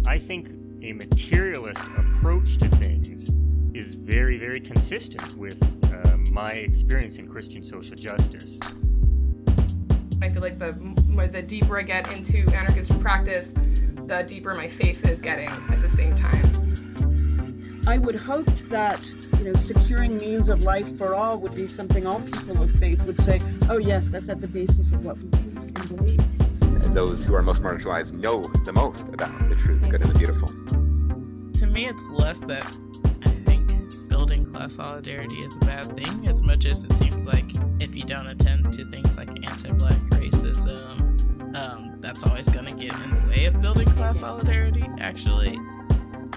I think a materialist approach to things is very, very consistent with my experience in Christian social justice. I feel like the deeper I get into anarchist practice, the deeper my faith is getting at the same time. I would hope that, securing means of life for all would be something all people of faith would say, oh yes, that's at the basis of what we believe. Those who are most marginalized know the most about the true, the good, and the beautiful. To me, it's less that I think building class solidarity is a bad thing, as much as it seems like if you don't attend to things like anti-Black racism, that's always going to get in the way of building class solidarity, actually.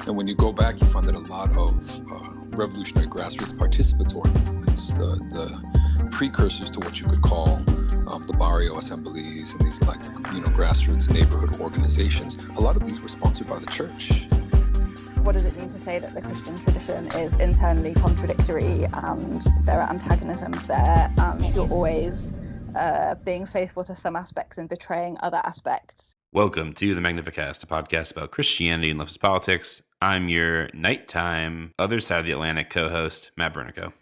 And when you go back, you find that a lot of revolutionary grassroots participatory movements, the precursors to what you could call the barrio assemblies and these grassroots neighborhood organizations, a lot of these were sponsored by the church. What does it mean to say that the Christian tradition is internally contradictory and there are antagonisms there and you're always being faithful to some aspects and betraying other aspects? Welcome to the Magnificast, a podcast about Christianity and leftist politics. I'm your nighttime, other side of the Atlantic co-host, Matt Bernico.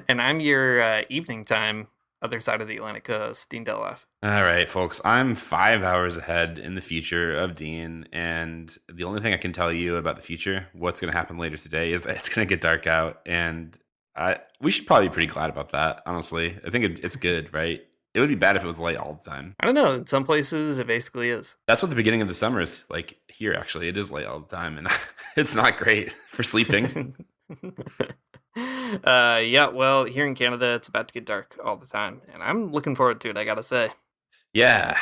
And I'm your evening time, other side of the Atlantic co-host, Dean Deloff. All right, folks, I'm 5 hours ahead in the future of Dean, and the only thing I can tell you about the future, what's going to happen later today, is that it's going to get dark out, and we should probably be pretty glad about that, honestly. I think it's good, right? It would be bad if it was light all the time. I don't know. In some places, it basically is. That's what the beginning of the summer is like here, actually. It is light all the time, and it's not great for sleeping. Yeah, well, here in Canada, it's about to get dark all the time, and I'm looking forward to it, I gotta say. Yeah,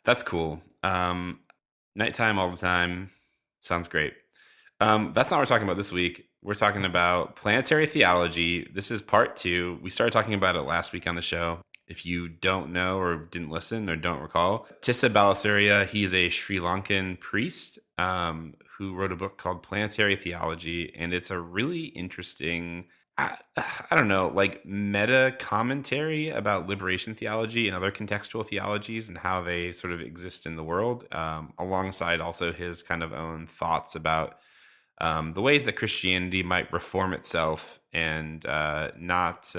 that's cool. Nighttime all the time. Sounds great. That's not what we're talking about this week. We're talking about Planetary Theology. This is part 2. We started talking about it last week on the show. If you don't know or didn't listen or don't recall, Tissa Balasuriya, he's a Sri Lankan priest who wrote a book called Planetary Theology, and it's a really interesting, I don't know, like meta commentary about liberation theology and other contextual theologies and how they sort of exist in the world, alongside also his kind of own thoughts about the ways that Christianity might reform itself and not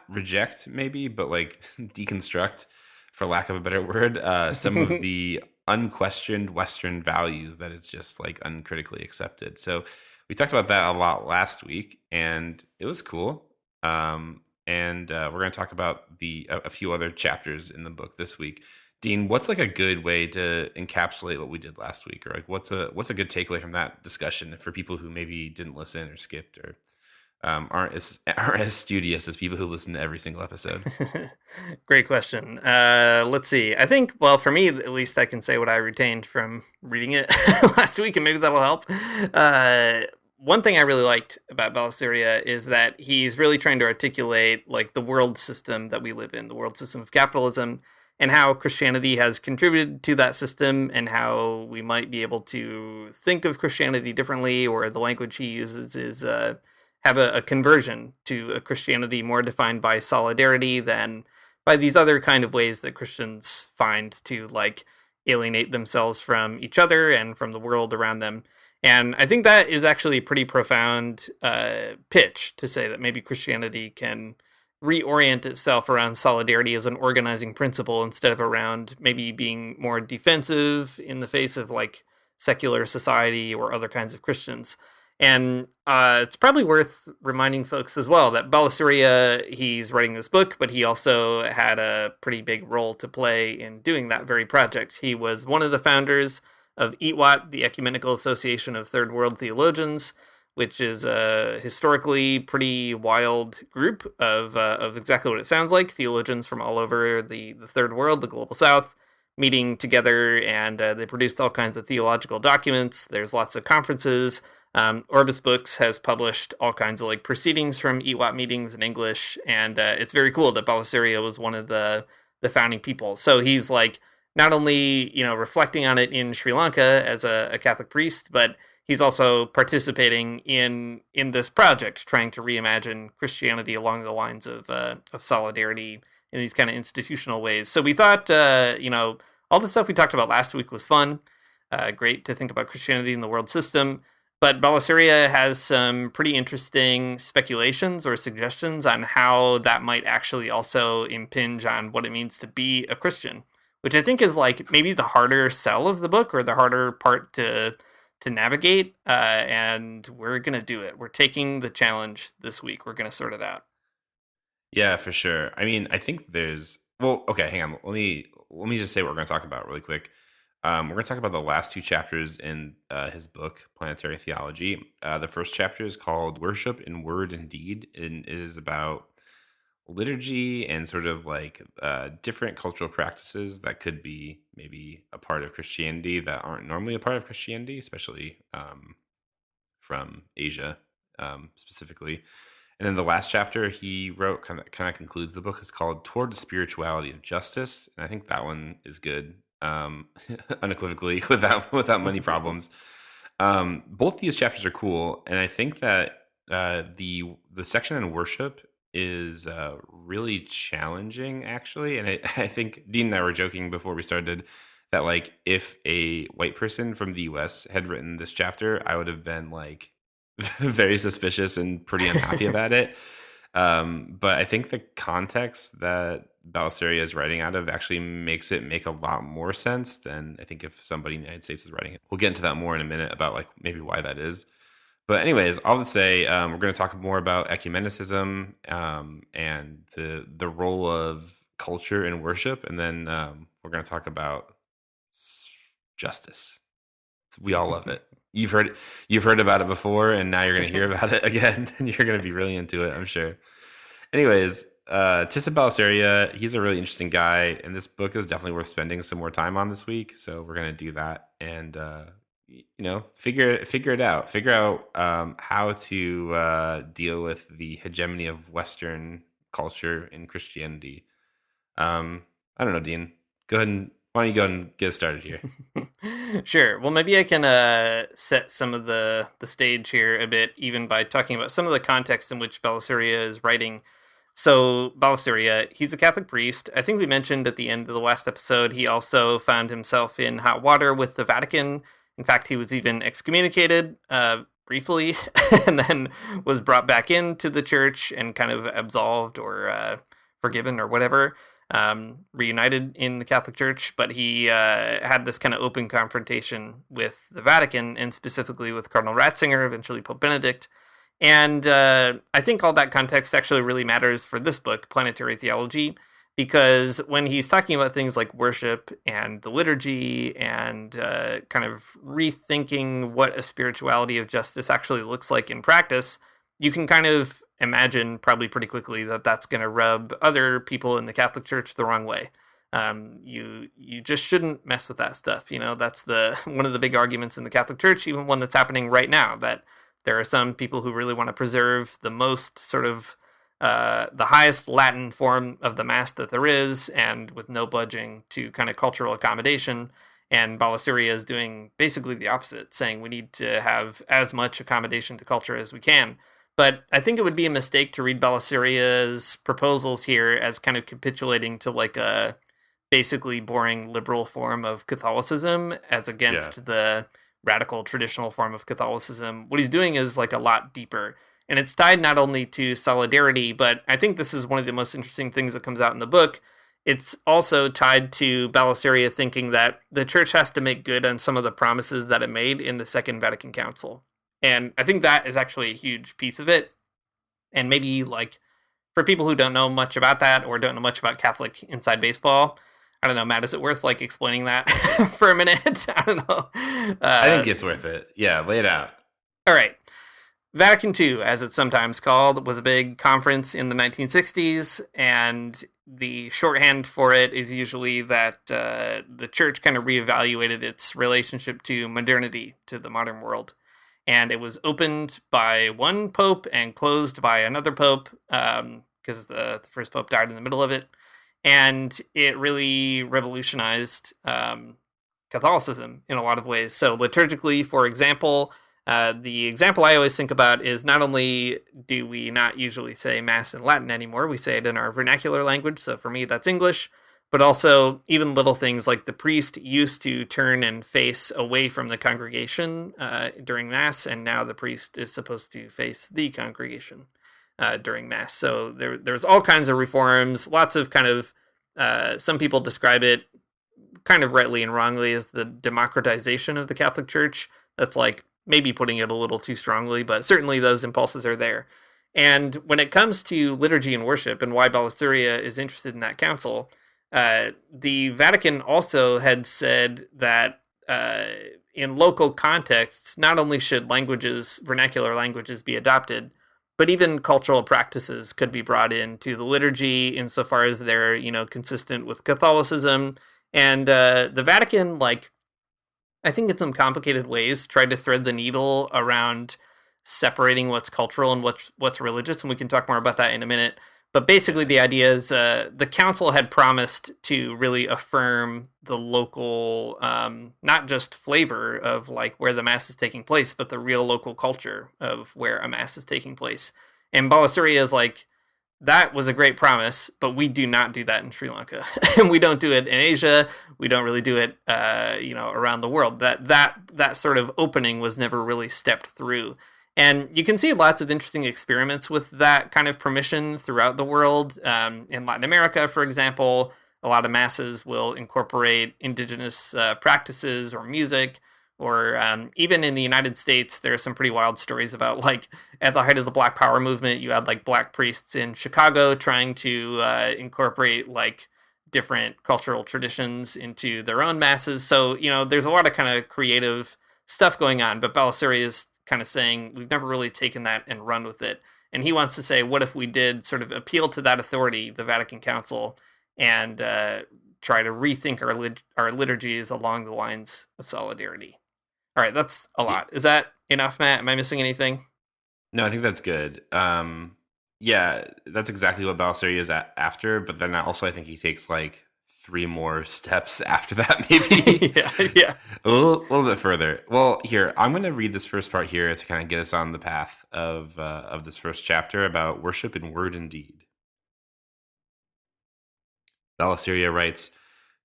reject, maybe, but like deconstruct, for lack of a better word, some of the unquestioned Western values that it's just like uncritically accepted. So we talked about that a lot last week, and it was cool. And we're going to talk about a few other chapters in the book this week. Dean, what's like a good way to encapsulate what we did last week, or like what's a good takeaway from that discussion for people who maybe didn't listen or skipped or aren't as studious as people who listen to every single episode? Great question. Let's see. I think, well, for me at least, I can say what I retained from reading it last week, and maybe that'll help. One thing I really liked about Balasuriya is that he's really trying to articulate like the world system that we live in, the world system of capitalism, and how Christianity has contributed to that system and how we might be able to think of Christianity differently, or the language he uses is have a conversion to a Christianity more defined by solidarity than by these other kind of ways that Christians find to like alienate themselves from each other and from the world around them. And I think that is actually a pretty profound pitch to say that maybe Christianity can reorient itself around solidarity as an organizing principle instead of around maybe being more defensive in the face of like secular society or other kinds of Christians. And it's probably worth reminding folks as well that Balasuriya, he's writing this book, but he also had a pretty big role to play in doing that very project. He was one of the founders of EWAT, the Ecumenical Association of Third World Theologians, which is a historically pretty wild group of exactly what it sounds like, theologians from all over the third world, the global south, meeting together, and they produced all kinds of theological documents. There's lots of conferences. Orbis Books has published all kinds of like proceedings from EWAT meetings in English, and it's very cool that Balasuriya was one of the founding people. So he's like not only, reflecting on it in Sri Lanka as a Catholic priest, but he's also participating in this project, trying to reimagine Christianity along the lines of solidarity in these kind of institutional ways. So we thought, all the stuff we talked about last week was fun. great to think about Christianity and the world system. But Balasuriya has some pretty interesting speculations or suggestions on how that might actually also impinge on what it means to be a Christian, which I think is like maybe the harder sell of the book or the harder part to navigate. And we're going to do it. We're taking the challenge this week. We're going to sort it out. Yeah, for sure. I mean, I think there's okay, hang on. Let me just say what we're going to talk about really quick. We're going to talk about the last two chapters in his book, Planetary Theology. The first chapter is called Worship in Word and Deed, and it is about liturgy and sort of like different cultural practices that could be maybe a part of Christianity that aren't normally a part of Christianity, especially from Asia specifically. And then the last chapter he wrote kind of concludes the book is called Toward the Spirituality of Justice, and I think that one is good. Unequivocally without many problems. Both these chapters are cool, and I think that the section on worship is really challenging, actually. And I think Dean and I were joking before we started that like if a white person from the U.S. had written this chapter, I would have been like very suspicious and pretty unhappy about it. But I think the context that Balasuriya is writing out of actually makes it make a lot more sense than I think if somebody in the United States is writing it. We'll get into that more in a minute about like maybe why that is. But anyways, all to say, we're going to talk more about ecumenicism and the role of culture in worship, and then we're going to talk about justice. We all love it. You've heard about it before, and now you're going to hear about it again, and you're going to be really into it, I'm sure. Anyways, Tissa Balasuriya, he's a really interesting guy, and this book is definitely worth spending some more time on this week. So we're going to do that, and figure it out. Figure out how to deal with the hegemony of Western culture in Christianity. I don't know, Dean. Go ahead and why don't you go and get started here? Sure. Well, maybe I can set some of the stage here a bit, even by talking about some of the context in which Balasuriya is writing. So Balasuriya, he's a Catholic priest. I think we mentioned at the end of the last episode, he also found himself in hot water with the Vatican. In fact, he was even excommunicated briefly and then was brought back into the church and kind of absolved or forgiven or whatever. Reunited in the Catholic Church, but he had this kind of open confrontation with the Vatican and specifically with Cardinal Ratzinger, eventually Pope Benedict. And I think all that context actually really matters for this book, Planetary Theology, because when he's talking about things like worship and the liturgy and kind of rethinking what a spirituality of justice actually looks like in practice, you can kind of imagine probably pretty quickly that that's going to rub other people in the Catholic Church the wrong way. You just shouldn't mess with that stuff. That's one of the big arguments in the Catholic Church, even one that's happening right now, that there are some people who really want to preserve the most sort of the highest Latin form of the Mass that there is, and with no budging to kind of cultural accommodation. And Balasuriya is doing basically the opposite, saying we need to have as much accommodation to culture as we can. But I think it would be a mistake to read Balasuriya's proposals here as kind of capitulating to like a basically boring liberal form of Catholicism as against the radical traditional form of Catholicism. What he's doing is like a lot deeper. And it's tied not only to solidarity, but I think this is one of the most interesting things that comes out in the book. It's also tied to Balasuriya thinking that the church has to make good on some of the promises that it made in the Second Vatican Council. And I think that is actually a huge piece of it. And maybe like for people who don't know much about that or don't know much about Catholic inside baseball, I don't know, Matt, is it worth like explaining that for a minute? I don't know. I think it's worth it. Yeah, lay it out. All right. Vatican II, as it's sometimes called, was a big conference in the 1960s, and the shorthand for it is usually that the church kind of reevaluated its relationship to modernity, to the modern world. And it was opened by one pope and closed by another pope, because the first pope died in the middle of it. And it really revolutionized Catholicism in a lot of ways. So liturgically, for example, the example I always think about is not only do we not usually say Mass in Latin anymore, we say it in our vernacular language. So for me, that's English. but also even little things like the priest used to turn and face away from the congregation during Mass, and now the priest is supposed to face the congregation during Mass. So there's all kinds of reforms, lots of kind of, some people describe it kind of rightly and wrongly as the democratization of the Catholic Church. That's like maybe putting it a little too strongly, but certainly those impulses are there. And when it comes to liturgy and worship and why Balasuriya is interested in that council, the Vatican also had said that in local contexts, not only should vernacular languages be adopted, but even cultural practices could be brought into the liturgy insofar as they're, consistent with Catholicism. And the Vatican, I think in some complicated ways, tried to thread the needle around separating what's cultural and what's religious, and we can talk more about that in a minute. But basically, the idea is the council had promised to really affirm the local, not just flavor of where the Mass is taking place, but the real local culture of where a Mass is taking place. And Balasuriya is that was a great promise, but we do not do that in Sri Lanka. And we don't do it in Asia. We don't really do it, around the world. That sort of opening was never really stepped through. And you can see lots of interesting experiments with that kind of permission throughout the world. In Latin America, for example, a lot of masses will incorporate indigenous practices or music. Or even in the United States, there are some pretty wild stories about, at the height of the Black Power movement, you had, Black priests in Chicago trying to incorporate, different cultural traditions into their own masses. So, there's a lot of kind of creative stuff going on. But Balasuriya is kind of saying, we've never really taken that and run with it. And he wants to say, what if we did sort of appeal to that authority, the Vatican Council, and try to rethink our liturgies along the lines of solidarity? All right, that's a lot. Is that enough, Matt? Am I missing anything? No, I think that's good. Yeah, that's exactly what Balasuriya is after, but then also I think he takes 3 more steps after that, maybe. yeah. A little bit further. Well, here, I'm going to read this first part here to kind of get us on the path of this first chapter about worship in word and deed. Balasuriya writes,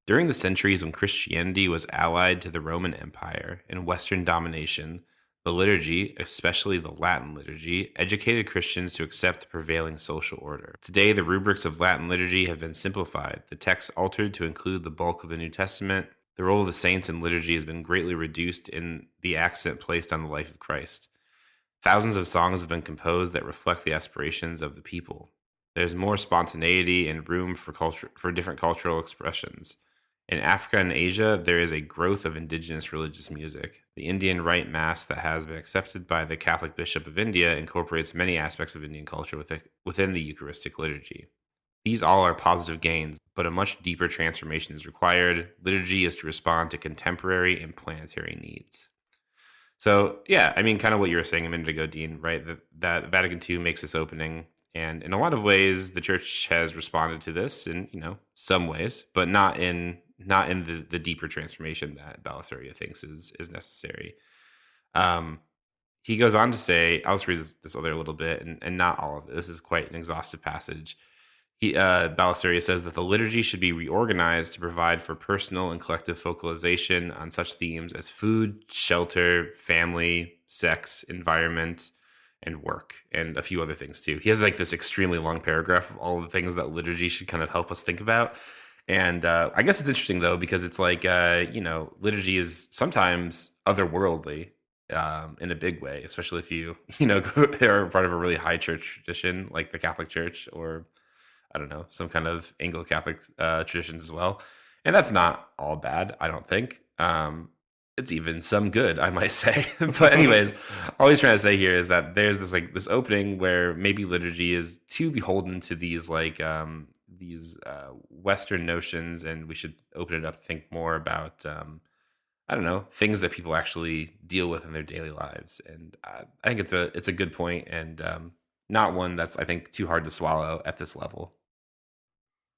during the centuries when Christianity was allied to the Roman Empire and Western domination, the liturgy, especially the Latin liturgy, educated Christians to accept the prevailing social order. Today, the rubrics of Latin liturgy have been simplified, the text altered to include the bulk of the New Testament. The role of the saints in liturgy has been greatly reduced in the accent placed on the life of Christ. Thousands of songs have been composed that reflect the aspirations of the people. There's more spontaneity and room for different cultural expressions. In Africa and Asia, there is a growth of indigenous religious music. The Indian Rite Mass that has been accepted by the Catholic Bishop of India incorporates many aspects of Indian culture within the Eucharistic liturgy. These all are positive gains, but a much deeper transformation is required. Liturgy is to respond to contemporary and planetary needs. So, yeah, I mean, kind of what you were saying a minute ago, Dean, right? That Vatican II makes this opening. And in a lot of ways, the church has responded to this in, some ways, but not in the deeper transformation that Balasuriya thinks is necessary. He goes on to say, I'll just read this other little bit, and not all of it. This is quite an exhaustive passage. Balasuriya says that the liturgy should be reorganized to provide for personal and collective focalization on such themes as food, shelter, family, sex, environment, and work, and a few other things too. He has this extremely long paragraph of all the things that liturgy should kind of help us think about. And I guess it's interesting, though, because it's liturgy is sometimes otherworldly in a big way, especially if you are part of a really high church tradition like the Catholic Church, or I don't know, some kind of Anglo-Catholic traditions as well. And that's not all bad, I don't think. It's even some good, I might say. But anyways, all he's trying to say here is that there's this opening where maybe liturgy is too beholden to these Western notions, and we should open it up to think more about I don't know, things that people actually deal with in their daily lives. And I think it's a good point, and not one that's, I think, too hard to swallow at this level.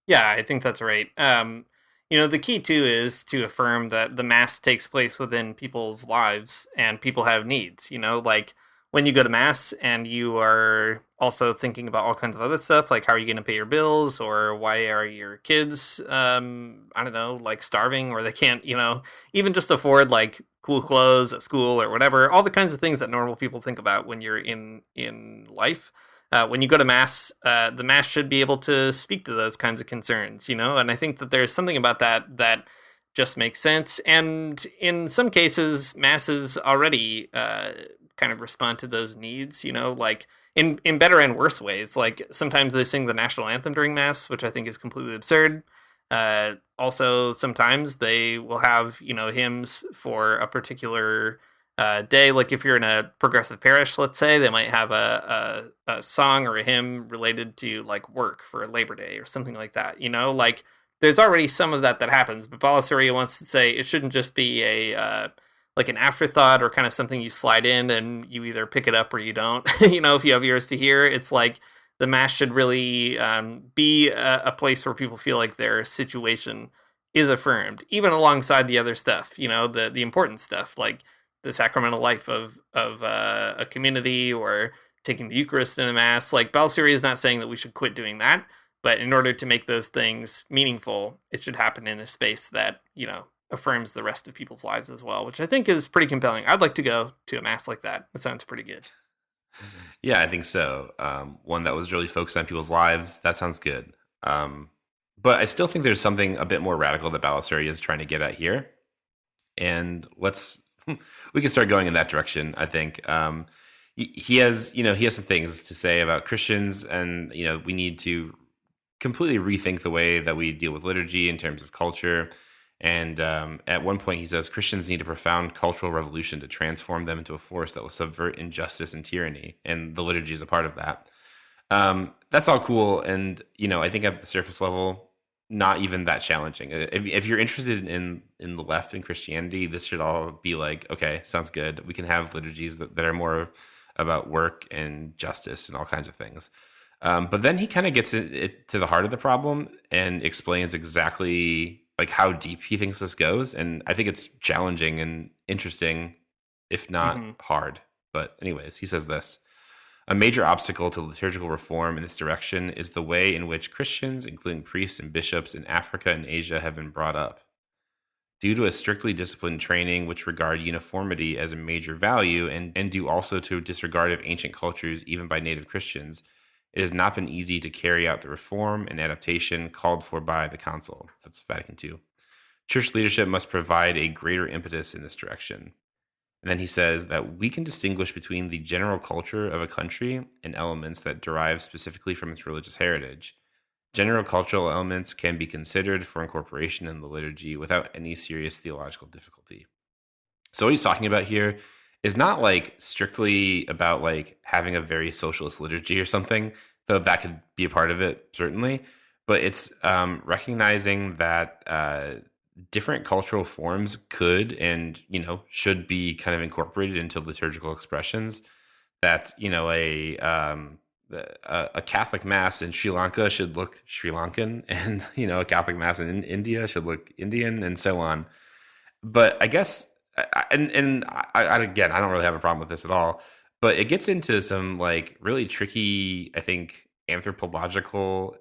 Yeah, I think that's right. The key too is to affirm that the Mass takes place within people's lives and people have needs. When you go to Mass and you are also thinking about all kinds of other stuff, like how are you going to pay your bills, or why are your kids, I don't know, like starving, or they can't, even just afford like cool clothes at school or whatever, all the kinds of things that normal people think about when you're in life. When you go to mass, the mass should be able to speak to those kinds of concerns, and I think that there's something about that just makes sense. And in some cases, masses already kind of respond to those needs, like in better and worse ways. Like sometimes they sing the national anthem during mass, which I think is completely absurd. Also, sometimes they will have, hymns for a particular day. Like if you're in a progressive parish, let's say, they might have a song or a hymn related to like work for Labor Day or something like that. Like there's already some of that happens, but Balasuriya wants to say it shouldn't just be a like an afterthought or kind of something you slide in and you either pick it up or you don't. If you have ears to hear, it's like the mass should really be a place where people feel like their situation is affirmed, even alongside the other stuff. The important stuff like the sacramental life of a community or taking the Eucharist in a mass. Like Balasuriya is not saying that we should quit doing that. But in order to make those things meaningful, it should happen in a space that, affirms the rest of people's lives as well, which I think is pretty compelling. I'd like to go to a mass like that. It sounds pretty good. Yeah, I think so. One that was really focused on people's lives. That sounds good. But I still think there's something a bit more radical that Balasuriya is trying to get at here. And we can start going in that direction, I think. He has some things to say about Christians, and, we need to completely rethink the way that we deal with liturgy in terms of culture. And at one point he says Christians need a profound cultural revolution to transform them into a force that will subvert injustice and tyranny, and the liturgy is a part of that. That's all cool, and I think at the surface level, not even that challenging. If you're interested in the left and Christianity, this should all be like, okay, sounds good. We can have liturgies that are more about work and justice and all kinds of things. But then he kind of gets it to the heart of the problem and explains exactly like how deep he thinks this goes. And I think it's challenging and interesting, if not hard. But anyways, he says this: a major obstacle to liturgical reform in this direction is the way in which Christians, including priests and bishops in Africa and Asia, have been brought up. Due to a strictly disciplined training which regard uniformity as a major value and due also to a disregard of ancient cultures even by native Christians, it has not been easy to carry out the reform and adaptation called for by the Council. That's Vatican II. Church leadership must provide a greater impetus in this direction. And then he says that we can distinguish between the general culture of a country and elements that derive specifically from its religious heritage. General cultural elements can be considered for incorporation in the liturgy without any serious theological difficulty. So what he's talking about here is not like strictly about like having a very socialist liturgy or something, though that could be a part of it, certainly. But it's recognizing that different cultural forms could and, should be kind of incorporated into liturgical expressions. That, a Catholic Mass in Sri Lanka should look Sri Lankan, and, a Catholic Mass in India should look Indian, and so on. But I guess... And again, I don't really have a problem with this at all, but it gets into some like really tricky, I think, anthropological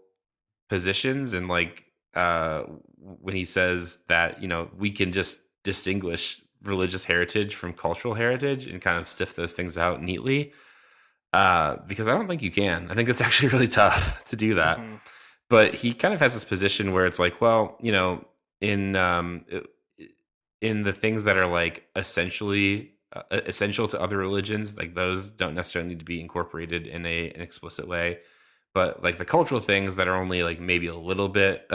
positions. And like when he says that, we can just distinguish religious heritage from cultural heritage and kind of sift those things out neatly, because I don't think you can. I think it's actually really tough to do that. But he kind of has this position where it's like, well, in the things that are like essentially essential to other religions, like those don't necessarily need to be incorporated in an explicit way. But like the cultural things that are only like maybe a little bit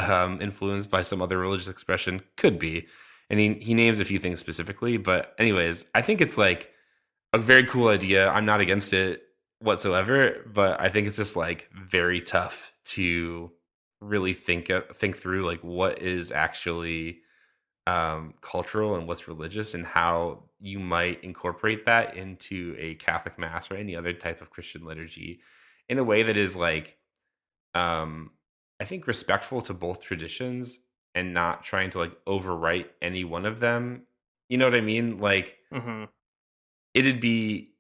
influenced by some other religious expression could be. And he names a few things specifically. But anyways, I think it's like a very cool idea. I'm not against it whatsoever, but I think it's just like very tough to really think through like what is actually cultural and what's religious, and how you might incorporate that into a Catholic Mass or any other type of Christian liturgy in a way that is like, I think, respectful to both traditions and not trying to like overwrite any one of them. You know what I mean? Like, it'd be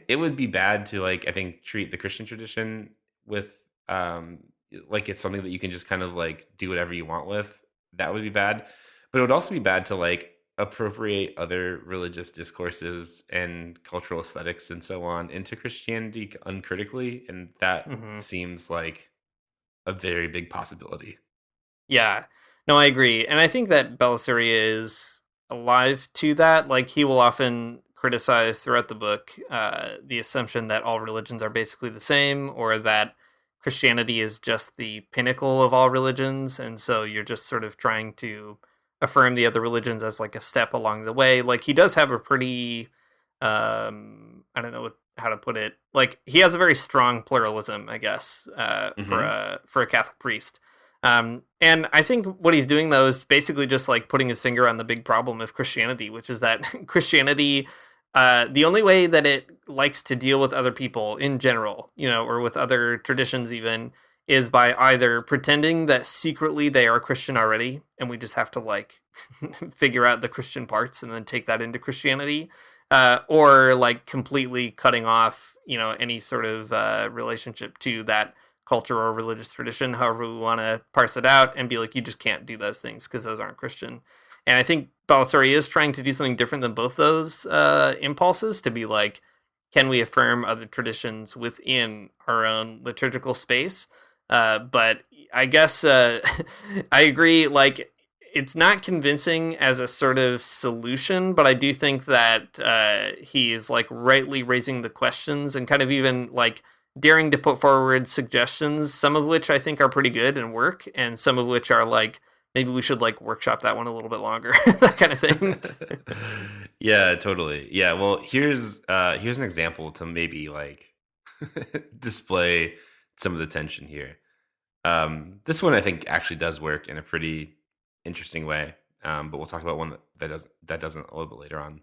it would be bad to like, I think, treat the Christian tradition with like it's something that you can just kind of like do whatever you want with. That would be bad. But it would also be bad to like appropriate other religious discourses and cultural aesthetics and so on into Christianity uncritically, and that seems like a very big possibility. Yeah, no, I agree. And I think that Balasuriya is alive to that. Like, he will often criticize throughout the book the assumption that all religions are basically the same, or that Christianity is just the pinnacle of all religions. And so you're just sort of trying to affirm the other religions as like a step along the way. Like, he does have a pretty, I don't know how to put it. Like, he has a very strong pluralism, I guess, for a Catholic priest. And I think what he's doing, though, is basically just like putting his finger on the big problem of Christianity, which is that Christianity, the only way that it likes to deal with other people in general, or with other traditions even, is by either pretending that secretly they are Christian already, and we just have to like figure out the Christian parts and then take that into Christianity, or like completely cutting off, any sort of relationship to that culture or religious tradition, however we want to parse it out, and be like, you just can't do those things because those aren't Christian. And I think Balasuriya is trying to do something different than both those impulses, to be like, can we affirm other traditions within our own liturgical space? But I guess I agree, like, it's not convincing as a sort of solution, but I do think that he is like rightly raising the questions and kind of even like daring to put forward suggestions, some of which I think are pretty good and work, and some of which are like, maybe we should like workshop that one a little bit longer, that kind of thing. Yeah, totally. Yeah, well, here's an example to maybe like display some of the tension here. This one I think actually does work in a pretty interesting way, but we'll talk about one that doesn't a little bit later on.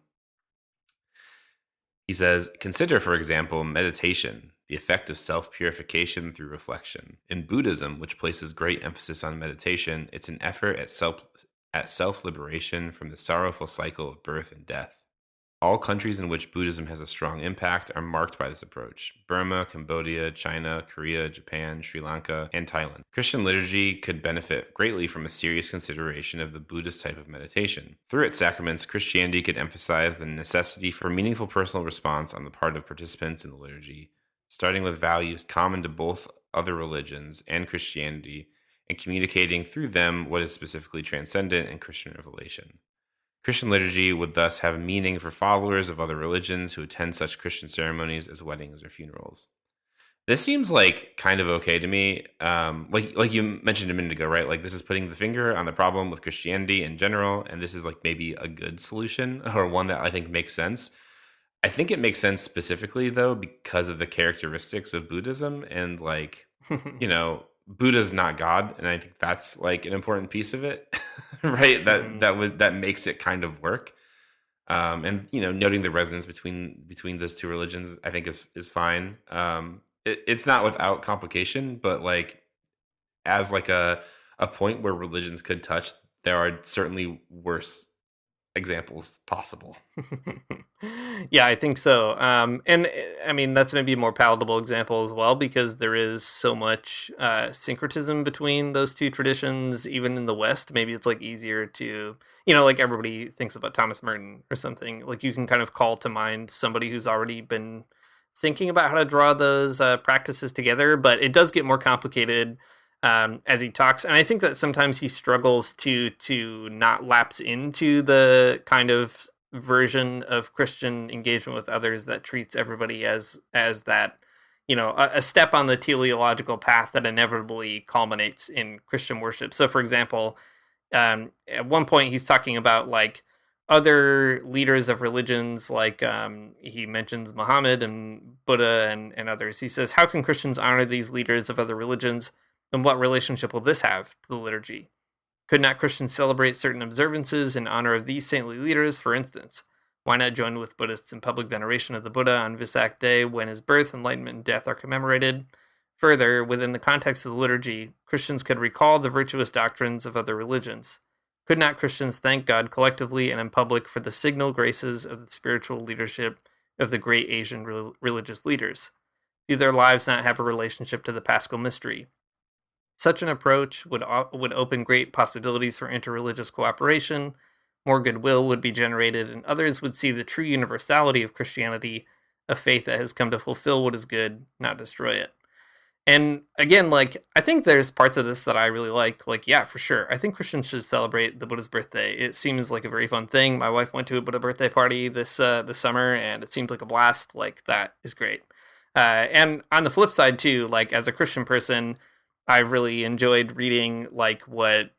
He says, consider, for example, meditation, the effect of self-purification through reflection. In Buddhism, which places great emphasis on meditation, it's an effort at self-liberation from the sorrowful cycle of birth and death. All countries in which Buddhism has a strong impact are marked by this approach: Burma, Cambodia, China, Korea, Japan, Sri Lanka, and Thailand. Christian liturgy could benefit greatly from a serious consideration of the Buddhist type of meditation. Through its sacraments, Christianity could emphasize the necessity for meaningful personal response on the part of participants in the liturgy, starting with values common to both other religions and Christianity, and communicating through them what is specifically transcendent in Christian revelation. Christian liturgy would thus have meaning for followers of other religions who attend such Christian ceremonies as weddings or funerals. This seems like kind of okay to me. Like you mentioned a minute ago, right? Like, this is putting the finger on the problem with Christianity in general, and this is like maybe a good solution, or one that I think makes sense. I think it makes sense specifically, though, because of the characteristics of Buddhism, and like, Buddha's not God, and I think that's like an important piece of it, right? That makes it kind of work. And noting the resonance between those two religions, I think is fine. It's not without complication, but like, as like a point where religions could touch, there are certainly worse examples possible. Yeah, I think so. And I mean, that's maybe a more palatable example as well, because there is so much syncretism between those two traditions, even in the West. Maybe it's like easier to, like everybody thinks about Thomas Merton or something. Like, you can kind of call to mind somebody who's already been thinking about how to draw those practices together, but it does get more complicated as he talks. And I think that sometimes he struggles to not lapse into the kind of version of Christian engagement with others that treats everybody as that, a step on the teleological path that inevitably culminates in Christian worship. So, for example, at one point he's talking about like other leaders of religions, like he mentions Muhammad and Buddha and others. He says, how can Christians honor these leaders of other religions? And what relationship will this have to the liturgy? Could not Christians celebrate certain observances in honor of these saintly leaders, for instance? Why not join with Buddhists in public veneration of the Buddha on Vesak Day, when his birth, enlightenment, and death are commemorated? Further, within the context of the liturgy, Christians could recall the virtuous doctrines of other religions. Could not Christians thank God collectively and in public for the signal graces of the spiritual leadership of the great Asian religious leaders? Do their lives not have a relationship to the Paschal mystery? Such an approach would open great possibilities for interreligious cooperation, more goodwill would be generated, and others would see the true universality of Christianity, a faith that has come to fulfill what is good, not destroy it. And again, like, I think there's parts of this that I really like. Like, yeah, for sure. I think Christians should celebrate the Buddha's birthday. It seems like a very fun thing. My wife went to a Buddha birthday party this summer, and it seemed like a blast. Like, that is great. And on the flip side, too, like, as a Christian person, I've really enjoyed reading, like, what,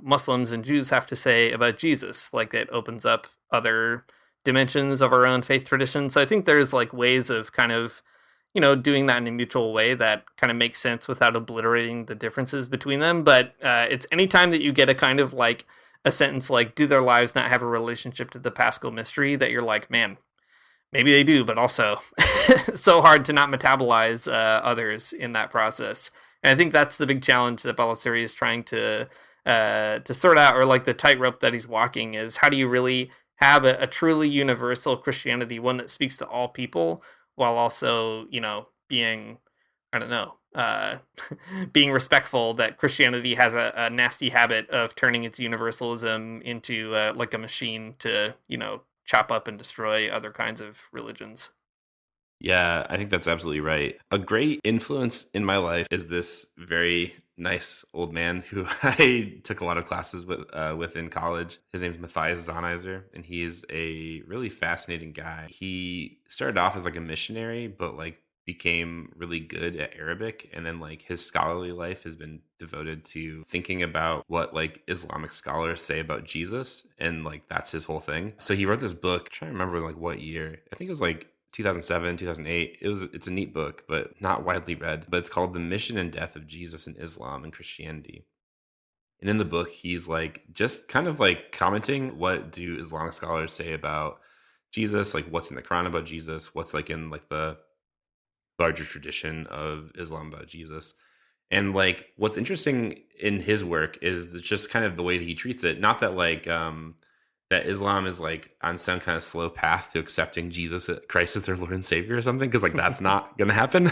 Muslims and Jews have to say about Jesus. Like, it opens up other dimensions of our own faith tradition. So I think there's, like, ways of kind of, doing that in a mutual way that kind of makes sense without obliterating the differences between them. But it's anytime that you get a kind of like a sentence like, do their lives not have a relationship to the Paschal mystery, that you're like, man, maybe they do, but also so hard to not metabolize others in that process. And I think that's the big challenge that Balasuriya is trying to sort out, or like the tightrope that he's walking is, how do you really have a truly universal Christianity, one that speaks to all people, while also, being, I don't know, being respectful that Christianity has a nasty habit of turning its universalism into like a machine to, chop up and destroy other kinds of religions. Yeah, I think that's absolutely right. A great influence in my life is this very nice old man who I took a lot of classes with in college. His name is Matthias Zahnizer, and he's a really fascinating guy. He started off as like a missionary, but like became really good at Arabic, and then like his scholarly life has been devoted to thinking about what like Islamic scholars say about Jesus, and like that's his whole thing. So he wrote this book. I'm trying to remember like what year. I think it was like 2007, 2008. It's a neat book, but not widely read. But it's called The Mission and Death of Jesus in Islam and Christianity. And in the book, he's like just kind of like commenting, what do Islamic scholars say about Jesus? Like what's in the Quran about Jesus? What's like in like the larger tradition of Islam about Jesus? And like what's interesting in his work is just kind of the way that he treats it. Not that like that Islam is like on some kind of slow path to accepting Jesus Christ as their Lord and Savior or something, because like that's not gonna happen.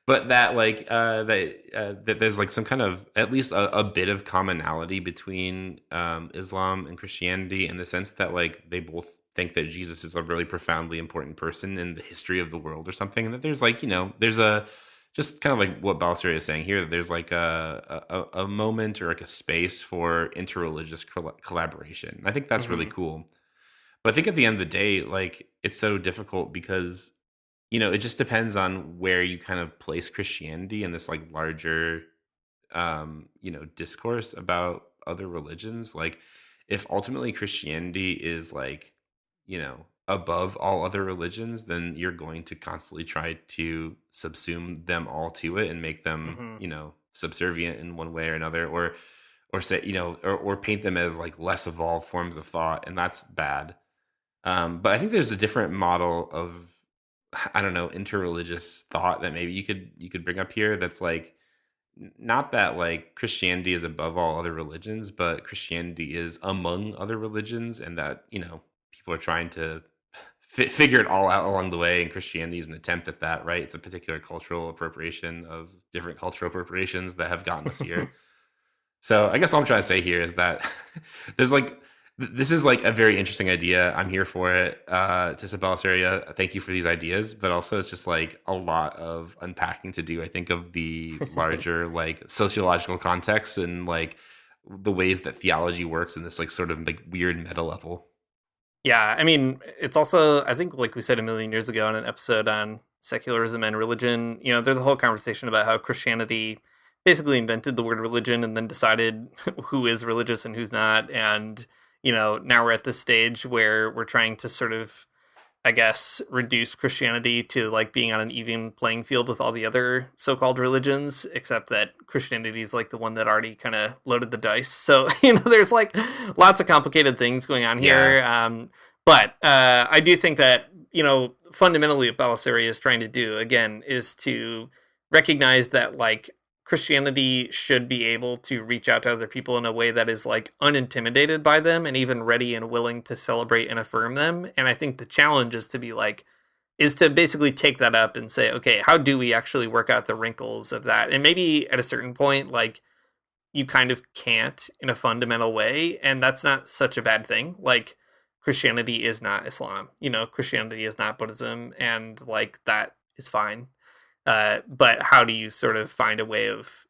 But that like that there's like some kind of at least a bit of commonality between Islam and Christianity, in the sense that like they both think that Jesus is a really profoundly important person in the history of the world or something, and that there's like there's a just kind of like what Balasuriya is saying here, that there's like a moment or like a space for interreligious collaboration. I think that's really cool. But I think at the end of the day, like it's so difficult because, it just depends on where you kind of place Christianity in this like larger, discourse about other religions. Like if ultimately Christianity is like, above all other religions, then you're going to constantly try to subsume them all to it and make them, subservient in one way or another, or say, or paint them as like less evolved forms of thought. And that's bad. But I think there's a different model of, I don't know, interreligious thought that maybe you could bring up here. That's like, not that like Christianity is above all other religions, but Christianity is among other religions, and that, people are trying to figure it all out along the way, and Christianity is an attempt at that, right? It's a particular cultural appropriation of different cultural appropriations that have gotten us here. So I guess all I'm trying to say here is that there's like, this is like a very interesting idea. I'm here for it. Tissa Balasuriya, thank you for these ideas, but also it's just like a lot of unpacking to do, I think, of the larger like sociological context and like the ways that theology works in this like sort of like weird meta level. Yeah, I mean, it's also, I think, like we said a million years ago in an episode on secularism and religion, there's a whole conversation about how Christianity basically invented the word religion and then decided who is religious and who's not. And, now we're at this stage where we're trying to sort of, I guess, reduce Christianity to like being on an even playing field with all the other so-called religions, except that Christianity is like the one that already kind of loaded the dice. So, there's like lots of complicated things going on here. Yeah. But I do think that, fundamentally what Balasuriya is trying to do, again, is to recognize that like Christianity should be able to reach out to other people in a way that is like unintimidated by them and even ready and willing to celebrate and affirm them. And I think the challenge is to basically take that up and say, okay, how do we actually work out the wrinkles of that? And maybe at a certain point, like, you kind of can't in a fundamental way, and that's not such a bad thing. Like, Christianity is not Islam, Christianity is not Buddhism, and like that is fine. But how do you sort of find a way of,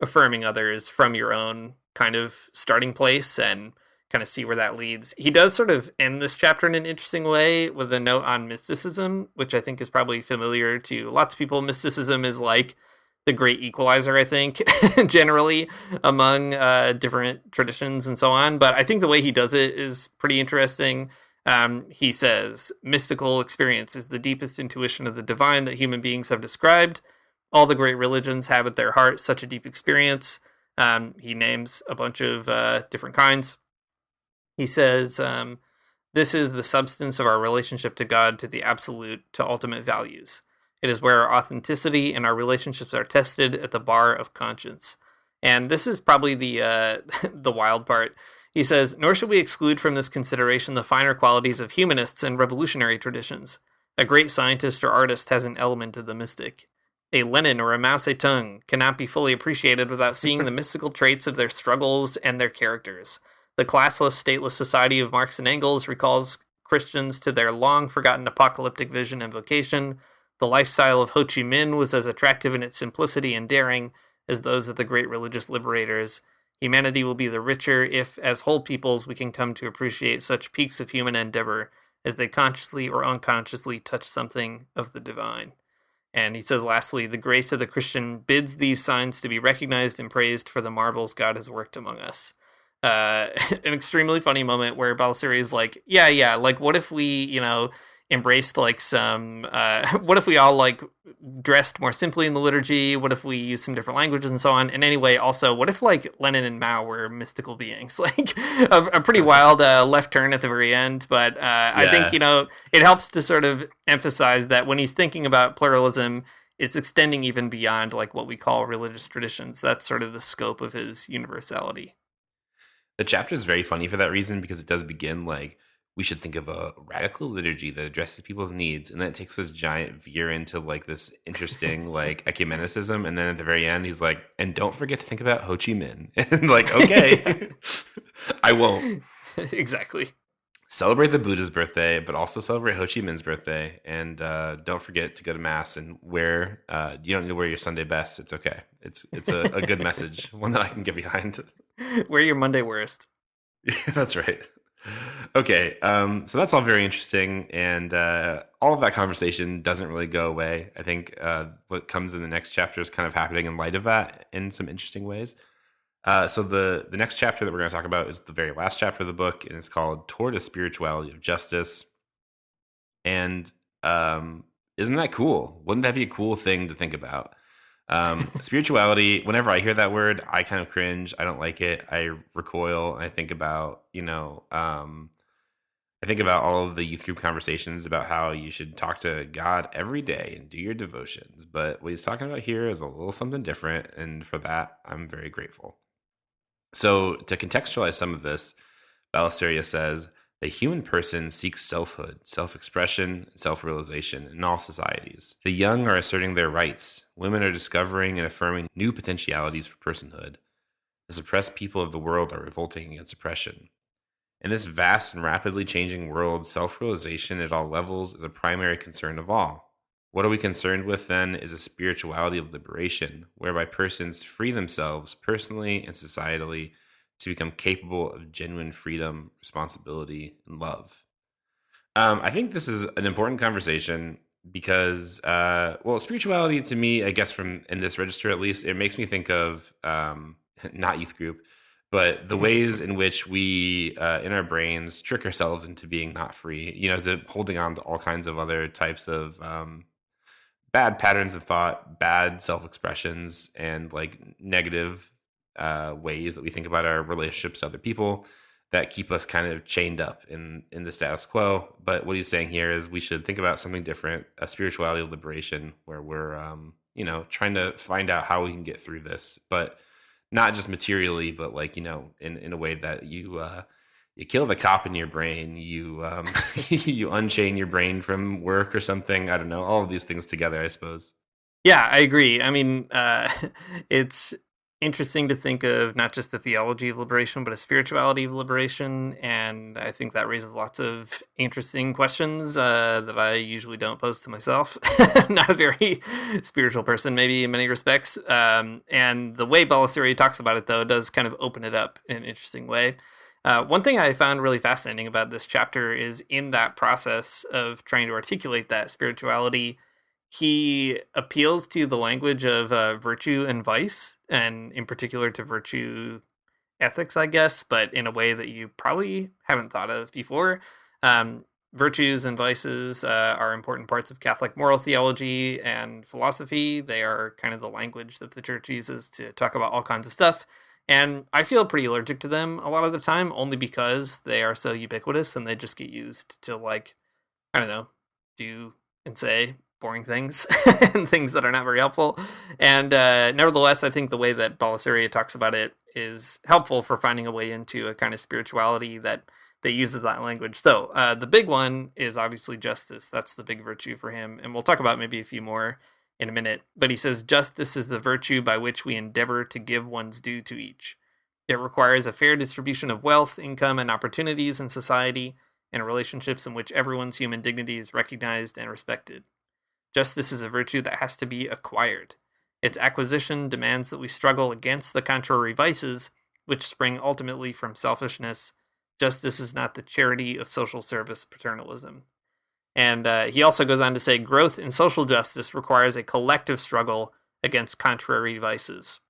affirming others from your own kind of starting place and kind of see where that leads? He does sort of end this chapter in an interesting way with a note on mysticism, which I think is probably familiar to lots of people. Mysticism is like the great equalizer, I think, generally among different traditions and so on. But I think the way he does it is pretty interesting. He says, mystical experience is the deepest intuition of the divine that human beings have described. All the great religions have at their heart such a deep experience. He names a bunch of different kinds. He says, this is the substance of our relationship to God, to the absolute, to ultimate values. It is where our authenticity and our relationships are tested at the bar of conscience. And this is probably the wild part. He says, nor should we exclude from this consideration the finer qualities of humanists and revolutionary traditions. A great scientist or artist has an element of the mystic. A Lenin or a Mao Zedong cannot be fully appreciated without seeing the mystical traits of their struggles and their characters. The classless, stateless society of Marx and Engels recalls Christians to their long-forgotten apocalyptic vision and vocation. The lifestyle of Ho Chi Minh was as attractive in its simplicity and daring as those of the great religious liberators. Humanity will be the richer if, as whole peoples, we can come to appreciate such peaks of human endeavor as they consciously or unconsciously touch something of the divine. And he says, lastly, the grace of the Christian bids these signs to be recognized and praised for the marvels God has worked among us. An extremely funny moment where Balasuriya is like, yeah, like, what if we, embraced like some what if we all like dressed more simply in the liturgy? What if we used some different languages and so on? And anyway, also, what if like Lenin and Mao were mystical beings? Like a pretty wild left turn at the very end. But I think, it helps to sort of emphasize that when he's thinking about pluralism, it's extending even beyond like what we call religious traditions. That's sort of the scope of his universality. The chapter is very funny for that reason, because it does begin like, we should think of a radical liturgy that addresses people's needs. And then it takes this giant veer into like this interesting like ecumenicism. And then at the very end, he's like, and don't forget to think about Ho Chi Minh. And like, okay, I won't. Exactly. Celebrate the Buddha's birthday, but also celebrate Ho Chi Minh's birthday. And don't forget to go to mass and wear, you don't need to wear your Sunday best. It's okay. It's a good message, one that I can get behind. Wear your Monday worst. That's right. Okay, so that's all very interesting, and all of that conversation doesn't really go away. I think what comes in the next chapter is kind of happening in light of that in some interesting ways. So the next chapter that we're going to talk about is the very last chapter of the book, and it's called Toward a Spirituality of Justice. And isn't that cool? Wouldn't that be a cool thing to think about? Spirituality, whenever I hear that word, I kind of cringe. I don't like it. I recoil. I think about, I think about all of the youth group conversations about how you should talk to God every day and do your devotions. But what he's talking about here is a little something different. And for that, I'm very grateful. So to contextualize some of this, Balasuriya says, the human person seeks selfhood, self-expression, self-realization in all societies. The young are asserting their rights. Women are discovering and affirming new potentialities for personhood. The suppressed people of the world are revolting against oppression. In this vast and rapidly changing world, self-realization at all levels is a primary concern of all. What are we concerned with then is a spirituality of liberation, whereby persons free themselves personally and societally to become capable of genuine freedom, responsibility, and love. I think this is an important conversation because, spirituality to me, I guess from in this register at least, it makes me think of not youth group, but the ways in which we, in our brains, trick ourselves into being not free, to holding on to all kinds of other types of bad patterns of thought, bad self-expressions, and like negative ways that we think about our relationships to other people that keep us kind of chained up in the status quo. But what he's saying here is we should think about something different, a spirituality of liberation where we're trying to find out how we can get through this, but not just materially, but like, in a way that you kill the cop in your brain, you you unchain your brain from work or something. I don't know, all of these things together, I suppose. Yeah, I agree. I mean, it's interesting to think of not just the theology of liberation, but a spirituality of liberation. And I think that raises lots of interesting questions that I usually don't pose to myself. I'm not a very spiritual person, maybe in many respects. And the way Balasuriya talks about it, though, does kind of open it up in an interesting way. One thing I found really fascinating about this chapter is in that process of trying to articulate that spirituality, he appeals to the language of virtue and vice, and in particular to virtue ethics, I guess, but in a way that you probably haven't thought of before. Virtues and vices are important parts of Catholic moral theology and philosophy. They are kind of the language that the church uses to talk about all kinds of stuff. And I feel pretty allergic to them a lot of the time, only because they are so ubiquitous and they just get used to, like, I don't know, do and say boring things and things that are not very helpful. And nevertheless, I think the way that Balasuriya talks about it is helpful for finding a way into a kind of spirituality that uses that language. So the big one is obviously justice. That's the big virtue for him. And we'll talk about maybe a few more in a minute. But he says, justice is the virtue by which we endeavor to give one's due to each. It requires a fair distribution of wealth, income, and opportunities in society, and relationships in which everyone's human dignity is recognized and respected. Justice is a virtue that has to be acquired. Its acquisition demands that we struggle against the contrary vices, which spring ultimately from selfishness. Justice is not the charity of social service paternalism. And he also goes on to say, growth in social justice requires a collective struggle against contrary vices.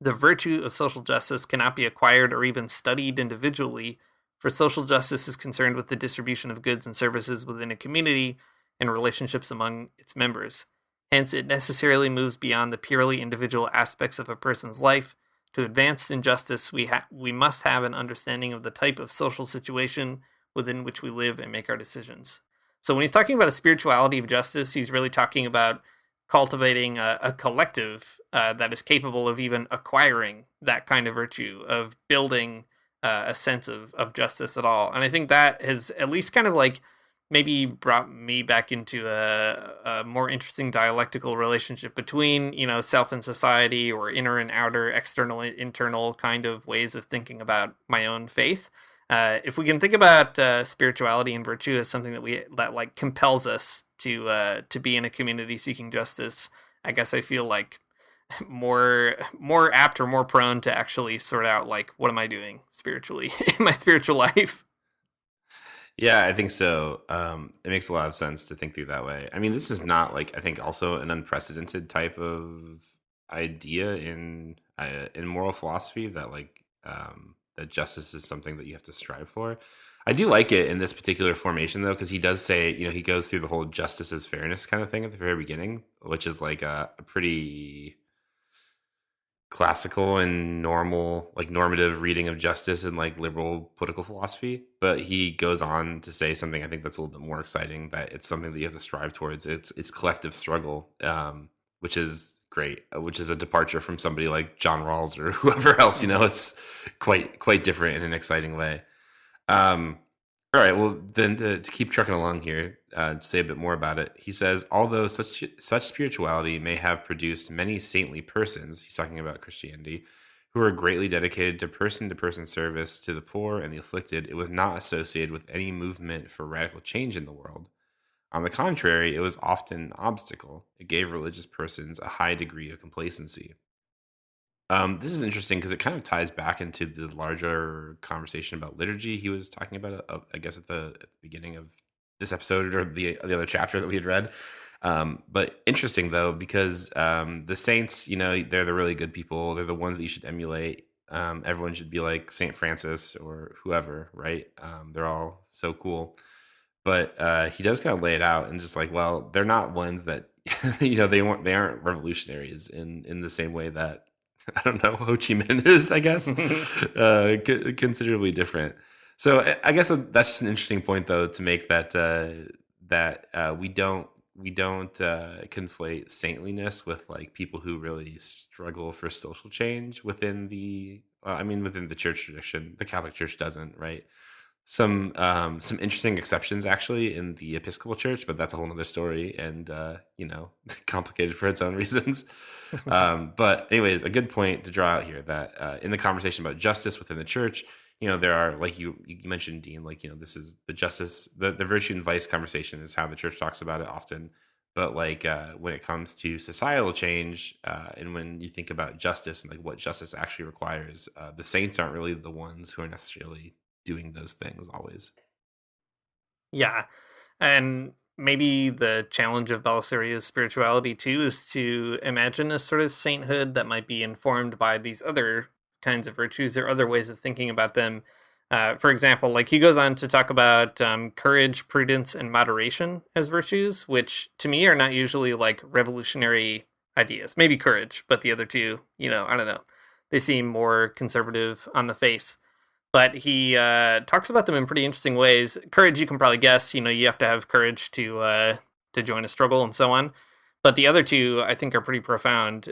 The virtue of social justice cannot be acquired or even studied individually, for social justice is concerned with the distribution of goods and services within a community and relationships among its members. Hence, it necessarily moves beyond the purely individual aspects of a person's life. To advance in justice, we must have an understanding of the type of social situation within which we live and make our decisions. So when he's talking about a spirituality of justice, he's really talking about cultivating a collective that is capable of even acquiring that kind of virtue, of building a sense of justice at all. And I think that has at least kind of like maybe brought me back into a more interesting dialectical relationship between, self and society, or inner and outer, external and internal kind of ways of thinking about my own faith. If we can think about spirituality and virtue as something that compels us to be in a community seeking justice, I guess I feel like more apt or more prone to actually sort out, like, what am I doing spiritually in my spiritual life? Yeah, I think so. It makes a lot of sense to think through that way. I mean, this is not, like, I think also an unprecedented type of idea in moral philosophy, that that justice is something that you have to strive for. I do like it in this particular formation, though, because he does say, he goes through the whole justice is fairness kind of thing at the very beginning, which is like a pretty classical and normative reading of justice in like liberal political philosophy. But he goes on to say something I think that's a little bit more exciting, that it's something that you have to strive towards. It's collective struggle, which is great, which is a departure from somebody like John Rawls or whoever else. It's quite different in an exciting way. All right, well, then to keep trucking along here, to say a bit more about it, he says, although such spirituality may have produced many saintly persons, he's talking about Christianity, who were greatly dedicated to person-to-person service to the poor and the afflicted, it was not associated with any movement for radical change in the world. On the contrary, it was often an obstacle. It gave religious persons a high degree of complacency. This is interesting because it kind of ties back into the larger conversation about liturgy he was talking about, I guess, at the beginning of this episode, or the other chapter that we had read. But interesting, though, because the saints, they're the really good people. They're the ones that you should emulate. Everyone should be like St. Francis or whoever, right? They're all so cool. But he does kind of lay it out and just like, well, they're not ones that, they aren't revolutionaries in the same way that, I don't know, Ho Chi Minh is, I guess, considerably different. So I guess that's just an interesting point, though, to make, that we don't we don't conflate saintliness with like people who really struggle for social change within the within the church tradition. The Catholic Church doesn't, right? Some interesting exceptions actually in the Episcopal Church, but that's a whole other story, and complicated for its own reasons. But anyways, a good point to draw out here that in the conversation about justice within the church, there are, like you mentioned, Dean, like, this is the justice, the virtue and vice conversation is how the church talks about it often. But like when it comes to societal change, and when you think about justice and like what justice actually requires, the saints aren't really the ones who are necessarily doing those things always. Yeah. And maybe the challenge of Balasuriya's spirituality too is to imagine a sort of sainthood that might be informed by these other kinds of virtues or other ways of thinking about them. For example, like he goes on to talk about courage, prudence, and moderation as virtues, which to me are not usually like revolutionary ideas. Maybe courage, but the other two, I don't know. They seem more conservative on the face. But he talks about them in pretty interesting ways. Courage, you can probably guess. You have to have courage to join a struggle and so on. But the other two, I think, are pretty profound.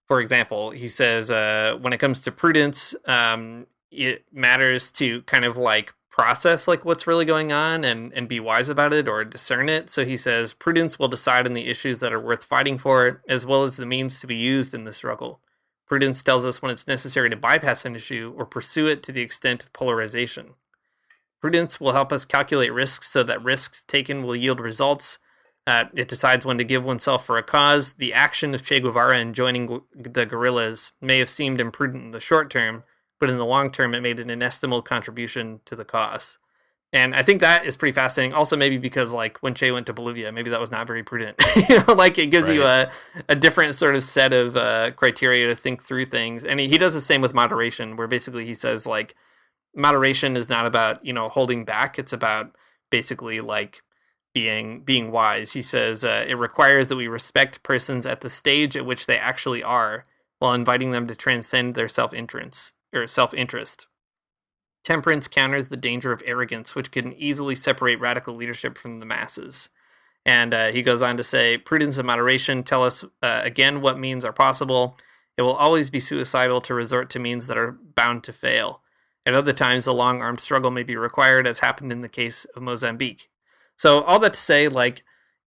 For example, he says when it comes to prudence, it matters to kind of like process like what's really going on and be wise about it or discern it. So he says prudence will decide on the issues that are worth fighting for, as well as the means to be used in the struggle. Prudence tells us when it's necessary to bypass an issue or pursue it to the extent of polarization. Prudence will help us calculate risks so that risks taken will yield results. It decides when to give oneself for a cause. The action of Che Guevara in joining the guerrillas may have seemed imprudent in the short term, but in the long term, it made an inestimable contribution to the cause. And I think that is pretty fascinating. Also, maybe because like when Che went to Bolivia, maybe that was not very prudent. Like it gives you a different sort of set of criteria to think through things. And he does the same with moderation, where basically he says like moderation is not about, holding back. It's about basically like being wise. He says it requires that we respect persons at the stage at which they actually are, while inviting them to transcend their self-interest. Temperance counters the danger of arrogance, which can easily separate radical leadership from the masses. And he goes on to say, prudence and moderation tell us, again, what means are possible. It will always be suicidal to resort to means that are bound to fail. At other times, a long armed struggle may be required, as happened in the case of Mozambique. So all that to say, like,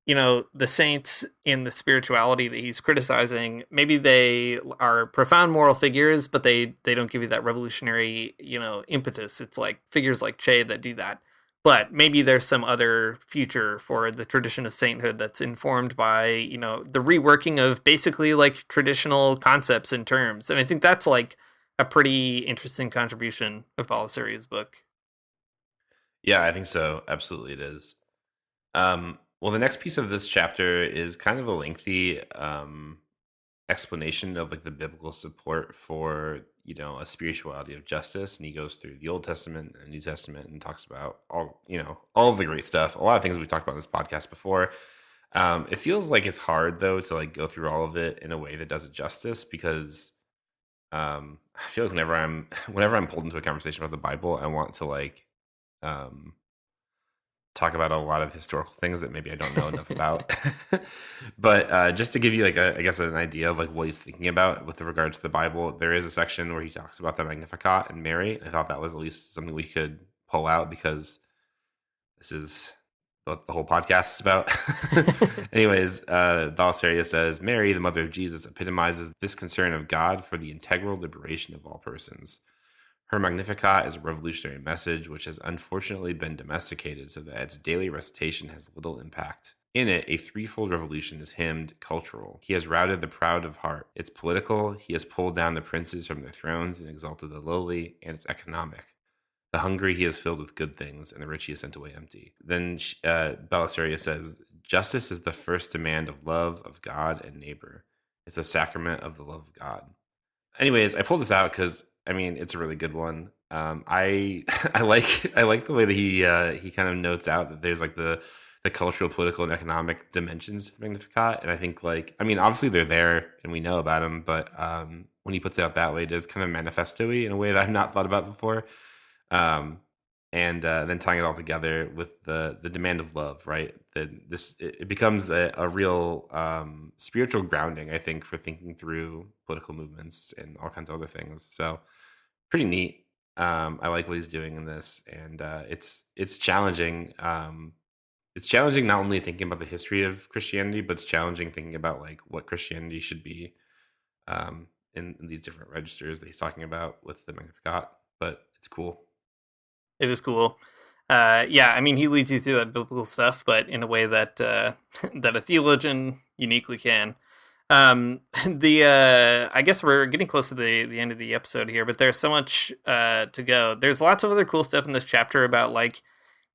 the saints in the spirituality that he's criticizing, maybe they are profound moral figures, but they don't give you that revolutionary, impetus. It's like figures like Che that do that. But maybe there's some other future for the tradition of sainthood that's informed by, the reworking of basically like traditional concepts and terms. And I think that's like a pretty interesting contribution of Balasuriya's book. Yeah, I think so. Absolutely it is. Well, the next piece of this chapter is kind of a lengthy explanation of like the biblical support for, a spirituality of justice. And he goes through the Old Testament and New Testament and talks about all of the great stuff. A lot of things we've talked about in this podcast before. It feels like it's hard though to like go through all of it in a way that does it justice, because I feel like whenever I'm pulled into a conversation about the Bible, I want to like talk about a lot of historical things that maybe I don't know enough about. But just to give you like I guess an idea of like what he's thinking about with regard to the Bible, there is a section where he talks about the Magnificat and Mary. I thought that was at least something we could pull out, because this is what the whole podcast is about. Anyways, Balasuriya says, Mary, the mother of Jesus, epitomizes this concern of God for the integral liberation of all persons. Her Magnificat is a revolutionary message which has unfortunately been domesticated so that its daily recitation has little impact. In it, a threefold revolution is hymned cultural. He has routed the proud of heart. It's political. He has pulled down the princes from their thrones and exalted the lowly. And it's economic. The hungry he has filled with good things, and the rich he has sent away empty. Then Balasuriya says, justice is the first demand of love of God and neighbor. It's a sacrament of the love of God. Anyways, I pulled this out because it's a really good one. I like the way that he kind of notes out that there's like the cultural, political, and economic dimensions to the Magnificat, and I think obviously they're there and we know about them, but when he puts it out that way, it is kind of manifesto-y in a way that I've not thought about before. and then tying it all together with the demand of love, right? It becomes a real spiritual grounding, I think, for thinking through political movements and all kinds of other things. So pretty neat. I like what he's doing in this, and it's challenging. It's challenging not only thinking about the history of Christianity, but it's challenging thinking about like what Christianity should be in these different registers that he's talking about with the Magnificat. But it's cool. It is cool. Yeah, I mean, he leads you through that biblical stuff, but in a way that that a theologian uniquely can. I guess we're getting close to the end of the episode here, but there's so much to go. There's lots of other cool stuff in this chapter about like